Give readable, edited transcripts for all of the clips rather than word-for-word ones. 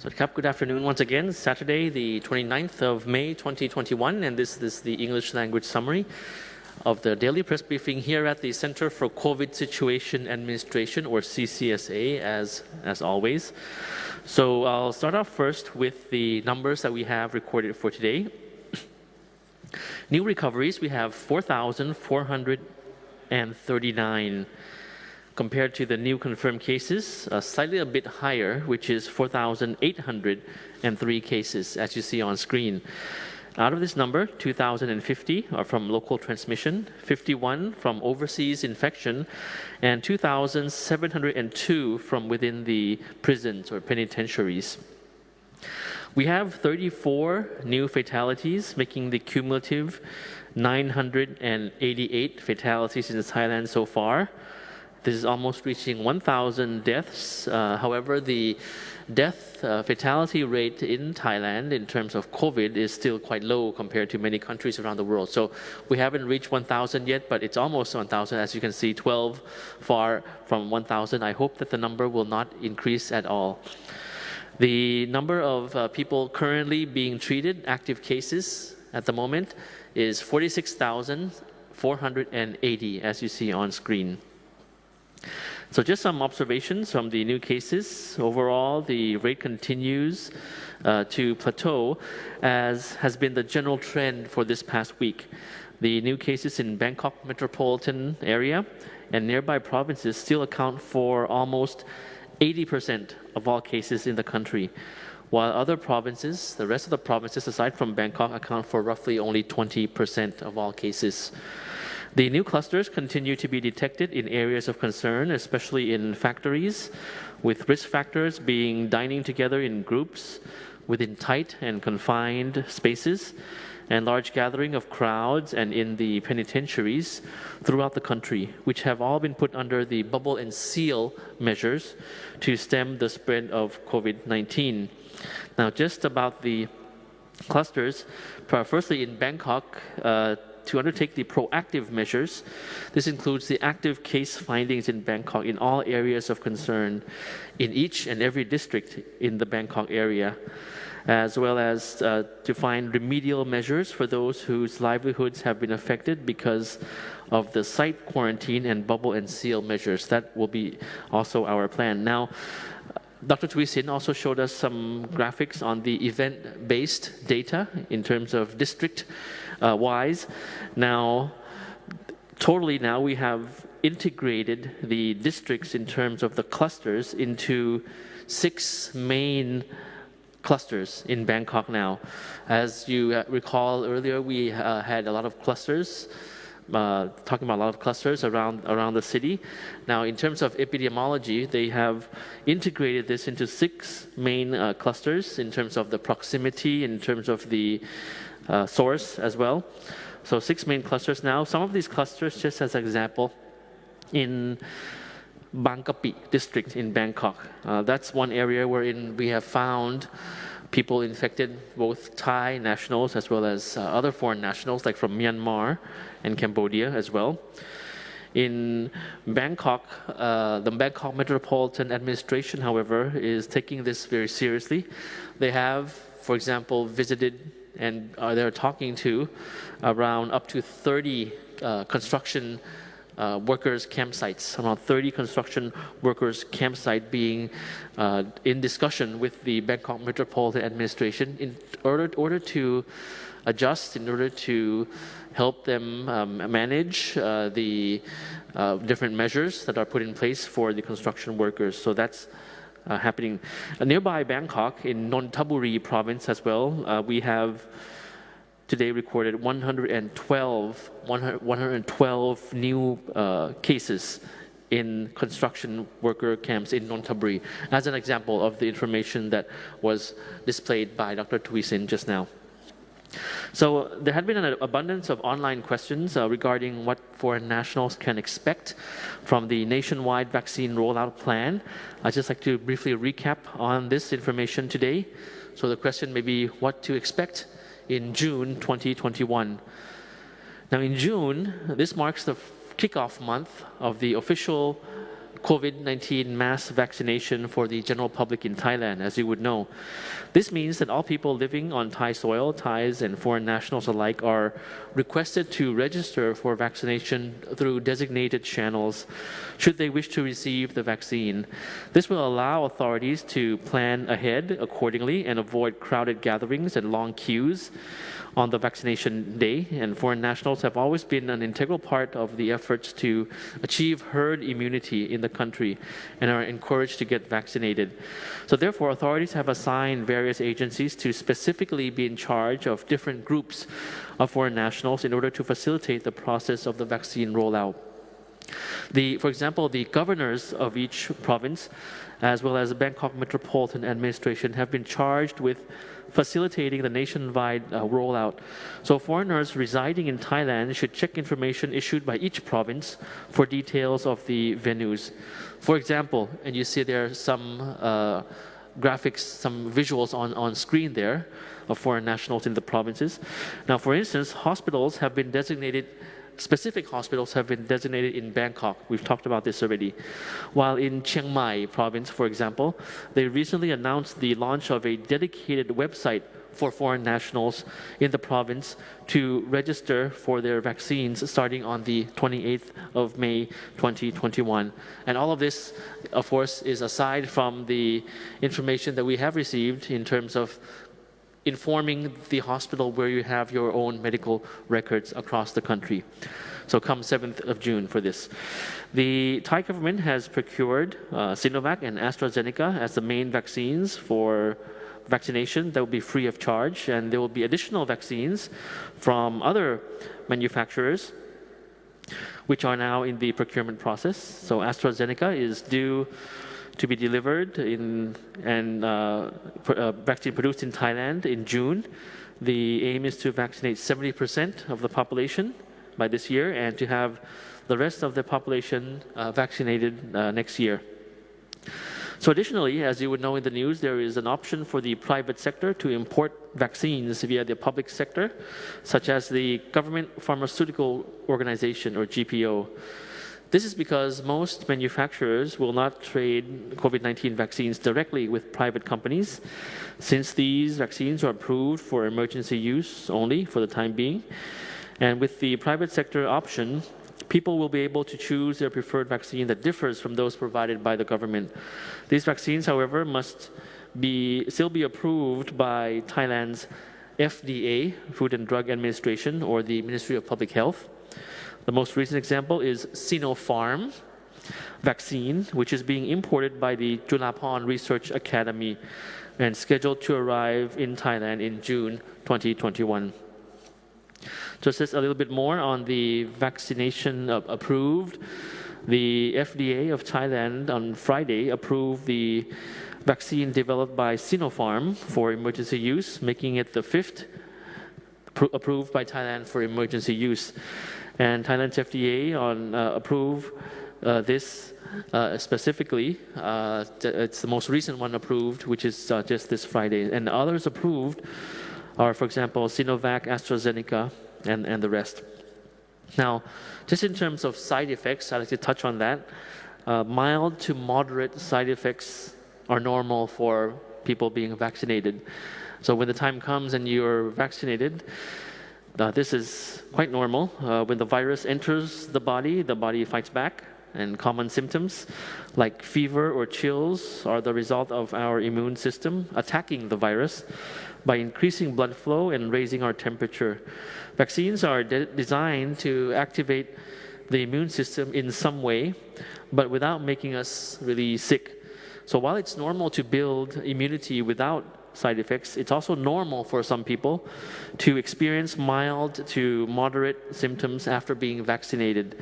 So, good afternoon once again. Saturday, the 29th of May, 2021, and this is the English language summary of the daily press briefing here at the Center for COVID Situation Administration, or CCSA, as always. So I'll start off first with the numbers that we have recorded for today. New recoveries, we have 4,439. Compared to the new confirmed cases, slightly a bit higher, which is 4,803 cases, as you see on screen. Out of this number, 2,050 are from local transmission, 51 from overseas infection, and 2,702 from within the prisons or penitentiaries. We have 34 new fatalities, making the cumulative 988 fatalities in Thailand so far. This is almost reaching 1,000 deaths. However, the death fatality rate in Thailand in terms of COVID is still quite low compared to many countries around the world. So we haven't reached 1,000 yet, but it's almost 1,000. As you can see, 12 far from 1,000. I hope that the number will not increase at all. The number of people currently being treated, active cases at the moment, is 46,480, as you see on screen. So just some observations from the new cases. Overall, the rate continues to plateau, as has been the general trend for this past week. The new cases in Bangkok metropolitan area and nearby provinces still account for almost 80% of all cases in the country, while other provinces, the rest of the provinces aside from Bangkok, account for roughly only 20% of all cases. The new clusters continue to be detected in areas of concern, especially in factories, with risk factors being dining together in groups within tight and confined spaces, and large gathering of crowds, and in the penitentiaries throughout the country, which have all been put under the bubble and seal measures to stem the spread of COVID-19. Now, just about the clusters, firstly in Bangkok, to undertake the proactive measures. This includes the active case findings in Bangkok in all areas of concern in each and every district in the Bangkok area, as well as to find remedial measures for those whose livelihoods have been affected because of the site quarantine and bubble and seal measures. That will be also our plan. Now, Dr. Tui Sin also showed us some graphics on the event-based data in terms of district-wise. Now, totally now we have integrated the districts in terms of the clusters into 6 main clusters in Bangkok now. As you recall earlier, we had a lot of clusters, talking about a lot of clusters around the city. Now, in terms of epidemiology, they have integrated this into 6 main clusters in terms of the proximity, in terms of the source as well. So 6 main clusters now. Some of these clusters, just as an example, in Bang Kapi district in Bangkok. That's one area wherein we have found people infected, both Thai nationals as well as other foreign nationals, like from Myanmar and Cambodia as well. In Bangkok, the Bangkok Metropolitan Administration, however, is taking this very seriously. They have, for example, visited and they're talking to around up to 30 construction workers' campsites, around 30 construction workers' campsite being in discussion with the Bangkok Metropolitan Administration in order to adjust, in order to help them manage the different measures that are put in place for the construction workers. So that's happening. Nearby Bangkok, in Nonthaburi province as well, we have today recorded 112 new cases in construction worker camps in Nonthaburi, as an example of the information that was displayed by Dr. Tui Sin just now. So there had been an abundance of online questions regarding what foreign nationals can expect from the nationwide vaccine rollout plan. I'd just like to briefly recap on this information today. So the question may be what to expect in June 2021. Now in June, this marks the kickoff month of the official COVID-19 mass vaccination for the general public in Thailand, as you would know. This means that all people living on Thai soil, Thais and foreign nationals alike, are requested to register for vaccination through designated channels should they wish to receive the vaccine. This will allow authorities to plan ahead accordingly and avoid crowded gatherings and long queues on the vaccination day, and foreign nationals have always been an integral part of the efforts to achieve herd immunity in the country and are encouraged to get vaccinated. So therefore, authorities have assigned various agencies to specifically be in charge of different groups of foreign nationals in order to facilitate the process of the vaccine rollout. For example, the governors of each province, as well as the Bangkok Metropolitan Administration, have been charged with facilitating the nationwide rollout. So foreigners residing in Thailand should check information issued by each province for details of the venues. For example, and you see there are some graphics, some visuals on screen there of foreign nationals in the provinces. Now, for instance, specific hospitals have been designated in Bangkok. We've talked about this already. While in Chiang Mai province, for example, they recently announced the launch of a dedicated website for foreign nationals in the province to register for their vaccines starting on the 28th of May 2021. And all of this, of course, is aside from the information that we have received in terms of informing the hospital where you have your own medical records across the country. So come 7th of June for this. The Thai government has procured Sinovac and AstraZeneca as the main vaccines for vaccination that will be free of charge, and there will be additional vaccines from other manufacturers which are now in the procurement process. So AstraZeneca is due to be delivered vaccine produced in Thailand in June. The aim is to vaccinate 70% of the population by this year and to have the rest of the population vaccinated next year. So additionally, as you would know in the news, there is an option for the private sector to import vaccines via the public sector, such as the Government Pharmaceutical Organization, or GPO. This is because most manufacturers will not trade COVID-19 vaccines directly with private companies, since these vaccines are approved for emergency use only for the time being. And with the private sector option, people will be able to choose their preferred vaccine that differs from those provided by the government. These vaccines, however, must still be approved by Thailand's FDA, Food and Drug Administration, or the Ministry of Public Health. The most recent example is Sinopharm vaccine, which is being imported by the Julapon Research Academy and scheduled to arrive in Thailand in June 2021. Just a little bit more on the vaccination approved. The FDA of Thailand on Friday approved the vaccine developed by Sinopharm for emergency use, making it the fifth approved by Thailand for emergency use. And Thailand's FDA approved this specifically. It's the most recent one approved, which is just this Friday. And others approved are, for example, Sinovac, AstraZeneca, and the rest. Now, just in terms of side effects, I'd like to touch on that. Mild to moderate side effects are normal for people being vaccinated. So when the time comes and you're vaccinated, this is quite normal. When the virus enters the body fights back, and common symptoms like fever or chills are the result of our immune system attacking the virus by increasing blood flow and raising our temperature. Vaccines are designed to activate the immune system in some way, but without making us really sick. So while it's normal to build immunity without side effects, it's also normal for some people to experience mild to moderate symptoms after being vaccinated,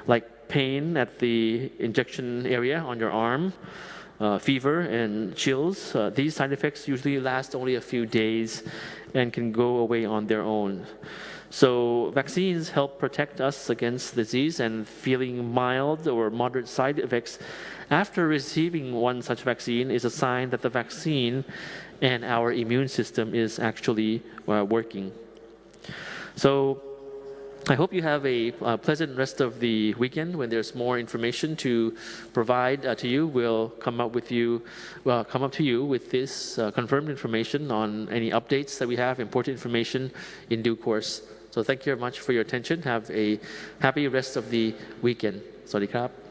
like pain at the injection area on your arm, fever and chills. These side effects usually last only a few days and can go away on their own. So vaccines help protect us against disease, and feeling mild or moderate side effects after receiving one such vaccine is a sign that the vaccine and our immune system is actually working. So I hope you have a pleasant rest of the weekend. When there's more information to provide to you, we'll come up to you with this confirmed information on any updates that we have, important information in due course. So thank you very much for your attention. Have a happy rest of the weekend. สวัสดีครับ